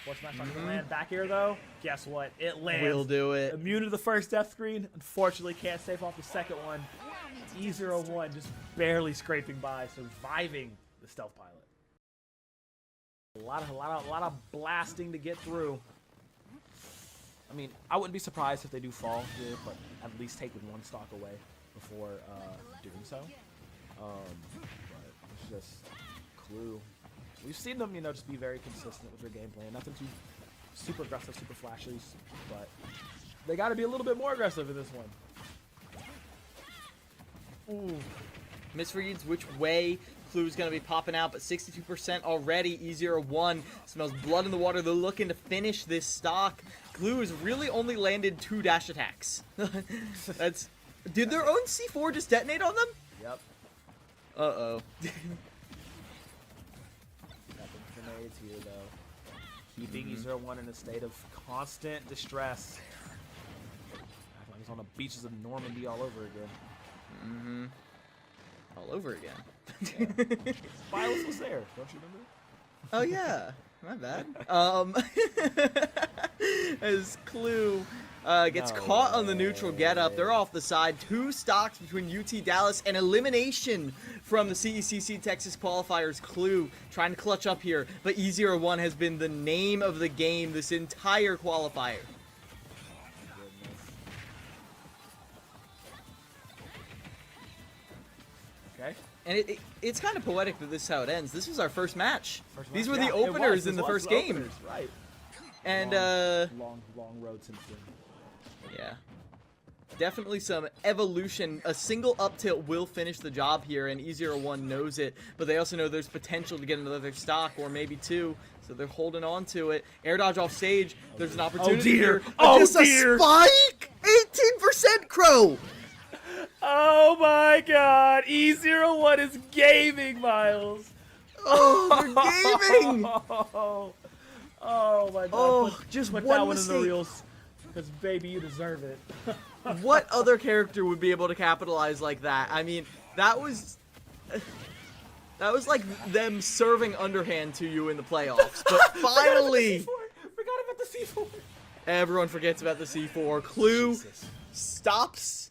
Force smash not going to land. Back here, though, guess what? It lands. We'll do it. Immune to the first death screen. Unfortunately, can't save off the second one. E01 just barely scraping by, surviving the Stealth Pilot. A lot of blasting to get through. I mean, I wouldn't be surprised if they do fall here, but at least taking one stock away before doing so. But it's just Clue. We've seen them, just be very consistent with their gameplay. Nothing too super aggressive, super flashy, but they got to be a little bit more aggressive in this one. Ooh. Misreads which way Clue's going to be popping out, but 62% already. E01 smells blood in the water. They're looking to finish this stock. Clue has really only landed 2 dash attacks. Did their own C4 just detonate on them? Yep. Uh-oh. Nothing grenades here, though. Keeping E01 in a state of constant distress. Acting like he's on the beaches of Normandy all over again. All over again. Yeah. Byleth was there, don't you remember? Oh yeah, my bad. As Clue gets caught on the neutral getup, they're off the side. 2 stocks between UT Dallas and elimination from the CECC Texas qualifiers. Clue trying to clutch up here, but E01 has been the name of the game this entire qualifier. Okay. And it's kind of poetic that this is how it ends. This was our first match. These were the openers in the first game. Right. And long road since then. definitely some evolution. A single up tilt will finish the job here, and E01 knows it, but they also know there's potential to get another stock, or maybe two, so they're holding on to it. Air dodge off stage, there's an opportunity here. Oh, Just dear. a spike! 18% Crow! Oh my god, E01 is gaming, Miles. Oh, you're gaming! Oh my god. Oh, just put one that one mistake. in the reels. Because, baby, you deserve it. What other character would be able to capitalize like that? I mean, that was like them serving underhand to you in the playoffs. But finally, Forgot about the C4. everyone forgets about the C4. Clue Jesus. stops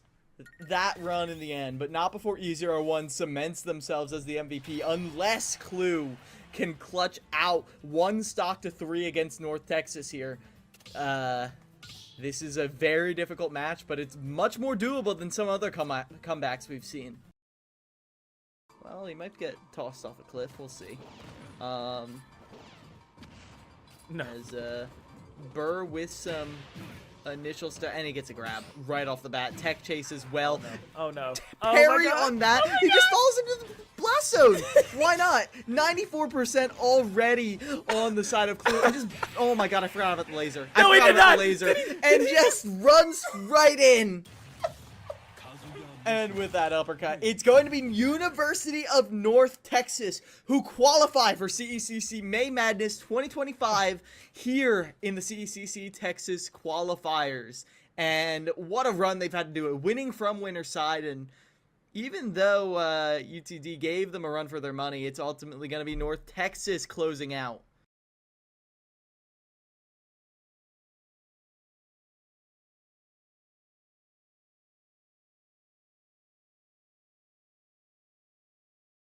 that run in the end, but not before E01 cements themselves as the MVP, unless Clue can clutch out 1 stock to 3 against North Texas here. This is a very difficult match, but it's much more doable than some other comebacks we've seen. Well, he might get tossed off a cliff. We'll see. No. As Burr with some initial stuff, and he gets a grab right off the bat. Tech chase as well. Oh no. Parry oh my God. on that. Oh my He just God. falls into the blast zone. Why not? 94% already on the side of Clue. Oh my god, I forgot about the laser. No, he I forgot did about not. the laser. Did And just runs right in. And with that uppercut, it's going to be University of North Texas who qualify for CECC May Madness 2025 here in the CECC Texas qualifiers. And what a run they've had to do it, winning from winner's side. And even though UTD gave them a run for their money, it's ultimately going to be North Texas closing out.